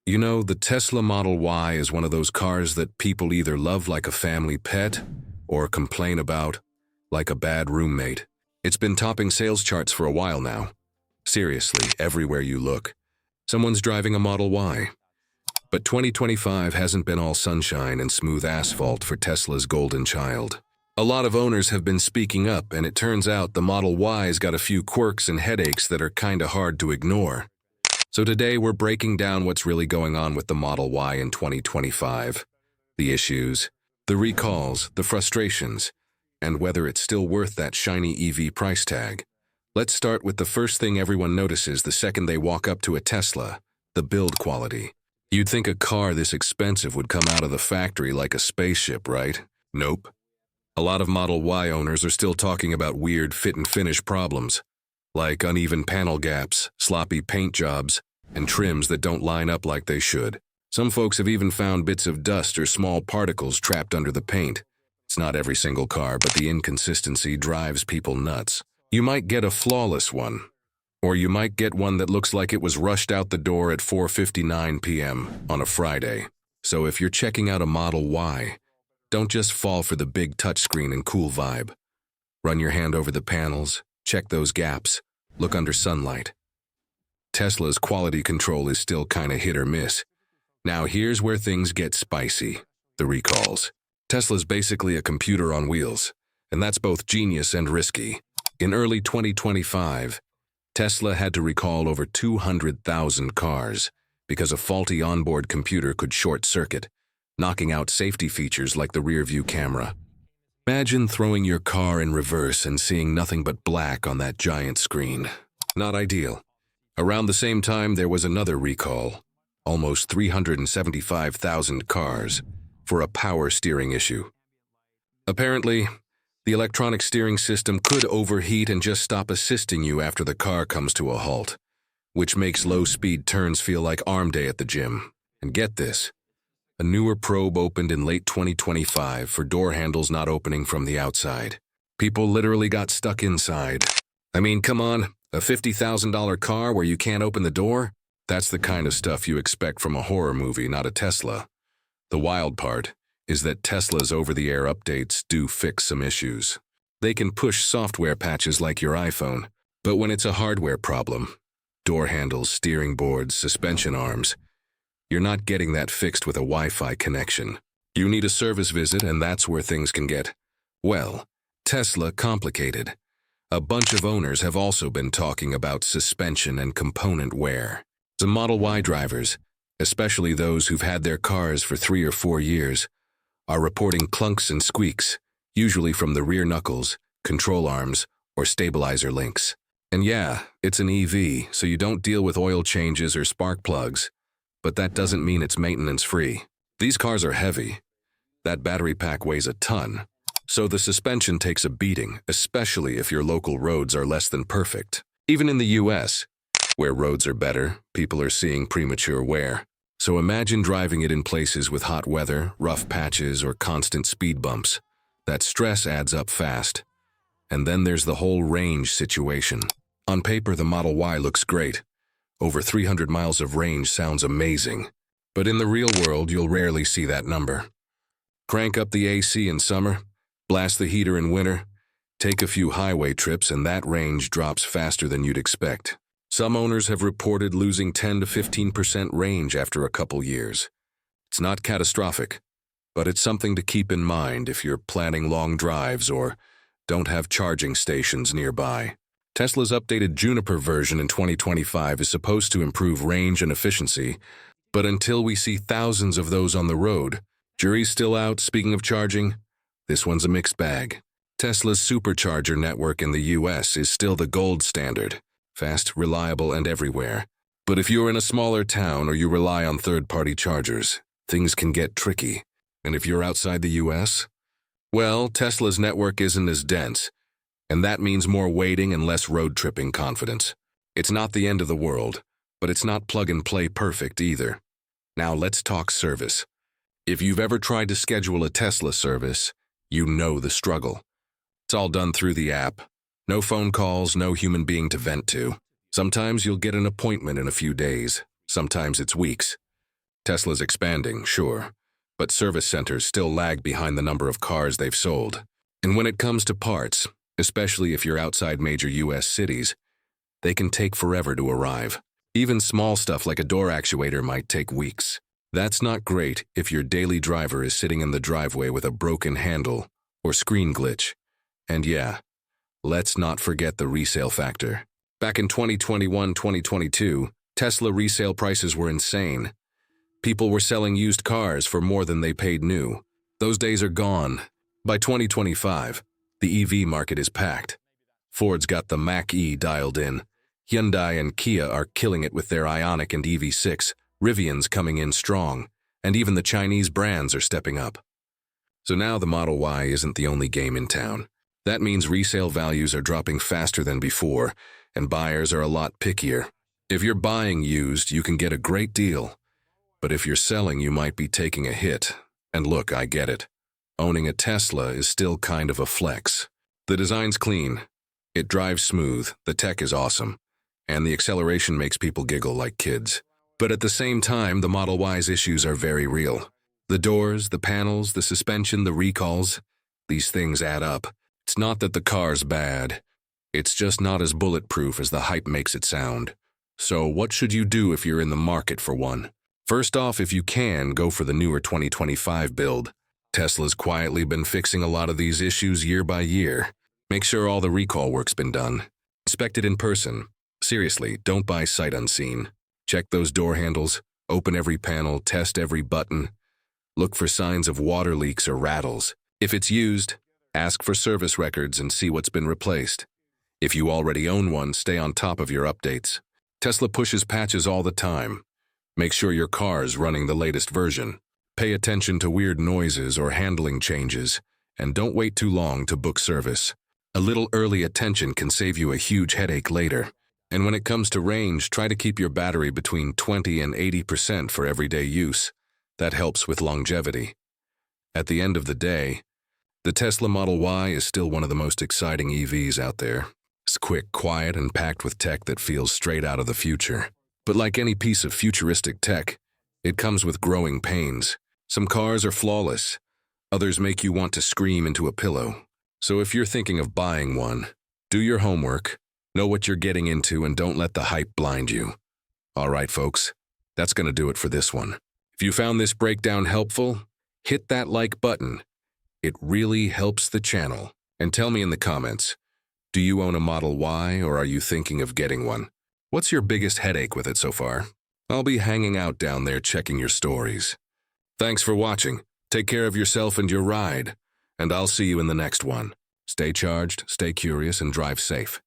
You know, the Tesla Model Y is one of those cars that people either love like a family pet or complain about like a bad roommate. It's been topping sales charts for a while now. Seriously, everywhere you look, someone's driving a Model Y. But 2025 hasn't been all sunshine and smooth asphalt for Tesla's golden child. A lot of owners have been speaking up, and it turns out the Model Y's got a few quirks and headaches that are kinda hard to ignore. So today we're breaking down what's really going on with the Model Y in 2025, the issues, the recalls, the frustrations, and whether it's still worth that shiny EV price tag. Let's start with the first thing everyone notices the second they walk up to a Tesla, the build quality. You'd think a car this expensive would come out of the factory like a spaceship, right? Nope. A lot of Model Y owners are still talking about weird fit and finish problems, like uneven panel gaps, sloppy paint jobs, and trims that don't line up like they should. Some folks have even found bits of dust or small particles trapped under the paint. It's not every single car, but the inconsistency drives people nuts. You might get a flawless one, or you might get one that looks like it was rushed out the door at 4:59 p.m. on a Friday. So if you're checking out a Model Y, don't just fall for the big touchscreen and cool vibe. Run your hand over the panels, check those gaps, look under sunlight. Tesla's quality control is still kinda hit or miss. Now here's where things get spicy, the recalls. Tesla's basically a computer on wheels, and that's both genius and risky. In early 2025, Tesla had to recall over 200,000 cars because a faulty onboard computer could short-circuit, knocking out safety features like the rear-view camera. Imagine throwing your car in reverse and seeing nothing but black on that giant screen. Not ideal. Around the same time, there was another recall, almost 375,000 cars, for a power steering issue. Apparently, the electronic steering system could overheat and just stop assisting you after the car comes to a halt, which makes low-speed turns feel like arm day at the gym. And get this, a newer probe opened in late 2025 for door handles not opening from the outside. People literally got stuck inside. I mean, come on, a $50,000 car where you can't open the door? That's the kind of stuff you expect from a horror movie, not a Tesla. The wild part is that Tesla's over-the-air updates do fix some issues. They can push software patches like your iPhone, but when it's a hardware problem, door handles, steering boards, suspension arms, you're not getting that fixed with a Wi-Fi connection. You need a service visit, and that's where things can get, well, Tesla complicated. A bunch of owners have also been talking about suspension and component wear. The Model Y drivers, especially those who've had their cars for 3 or 4 years, are reporting clunks and squeaks, usually from the rear knuckles, control arms, or stabilizer links. And yeah, it's an EV, so you don't deal with oil changes or spark plugs, but that doesn't mean it's maintenance-free. These cars are heavy. That battery pack weighs a ton. So the suspension takes a beating, especially if your local roads are less than perfect. Even in the US, where roads are better, people are seeing premature wear. So imagine driving it in places with hot weather, rough patches, or constant speed bumps. That stress adds up fast. And then there's the whole range situation. On paper, the Model Y looks great. Over 300 miles of range sounds amazing. But in the real world, you'll rarely see that number. Crank up the AC in summer, blast the heater in winter, take a few highway trips, and that range drops faster than you'd expect. Some owners have reported losing 10 to 15% range after a couple years. It's not catastrophic, but it's something to keep in mind if you're planning long drives or don't have charging stations nearby. Tesla's updated Juniper version in 2025 is supposed to improve range and efficiency, but until we see thousands of those on the road, jury's still out. Speaking of charging, this one's a mixed bag. Tesla's supercharger network in the US is still the gold standard. Fast, reliable, and everywhere. But if you're in a smaller town or you rely on third-party chargers, things can get tricky. And if you're outside the US, well, Tesla's network isn't as dense, and that means more waiting and less road-tripping confidence. It's not the end of the world, but it's not plug-and-play perfect either. Now let's talk service. If you've ever tried to schedule a Tesla service, you know the struggle. It's all done through the app. No phone calls, no human being to vent to. Sometimes you'll get an appointment in a few days. Sometimes it's weeks. Tesla's expanding, sure, but service centers still lag behind the number of cars they've sold. And when it comes to parts, especially if you're outside major US cities, they can take forever to arrive. Even small stuff like a door actuator might take weeks. That's not great if your daily driver is sitting in the driveway with a broken handle or screen glitch. And yeah, let's not forget the resale factor. Back in 2021-2022, Tesla resale prices were insane. People were selling used cars for more than they paid new. Those days are gone. By 2025, the EV market is packed. Ford's got the Mach-E dialed in. Hyundai and Kia are killing it with their Ioniq and EV6, Rivian's coming in strong, and even the Chinese brands are stepping up. So now the Model Y isn't the only game in town. That means resale values are dropping faster than before, and buyers are a lot pickier. If you're buying used, you can get a great deal. But if you're selling, you might be taking a hit. And look, I get it. Owning a Tesla is still kind of a flex. The design's clean. It drives smooth, the tech is awesome, and the acceleration makes people giggle like kids. But at the same time, the Model Y's issues are very real. The doors, the panels, the suspension, the recalls, these things add up. It's not that the car's bad. It's just not as bulletproof as the hype makes it sound. So what should you do if you're in the market for one? First off, if you can, go for the newer 2025 build. Tesla's quietly been fixing a lot of these issues year by year. Make sure all the recall work's been done. Inspect it in person. Seriously, don't buy sight unseen. Check those door handles, open every panel, test every button. Look for signs of water leaks or rattles. If it's used, ask for service records and see what's been replaced. If you already own one, stay on top of your updates. Tesla pushes patches all the time. Make sure your car's running the latest version. Pay attention to weird noises or handling changes, and don't wait too long to book service. A little early attention can save you a huge headache later. And when it comes to range, try to keep your battery between 20 and 80% for everyday use. That helps with longevity. At the end of the day, the Tesla Model Y is still one of the most exciting EVs out there. It's quick, quiet, and packed with tech that feels straight out of the future. But like any piece of futuristic tech, it comes with growing pains. Some cars are flawless. Others make you want to scream into a pillow. So if you're thinking of buying one, do your homework, know what you're getting into, and don't let the hype blind you. All right, folks, that's going to do it for this one. If you found this breakdown helpful, hit that like button. It really helps the channel. And tell me in the comments, do you own a Model Y or are you thinking of getting one? What's your biggest headache with it so far? I'll be hanging out down there checking your stories. Thanks for watching. Take care of yourself and your ride, and I'll see you in the next one. Stay charged, stay curious, and drive safe.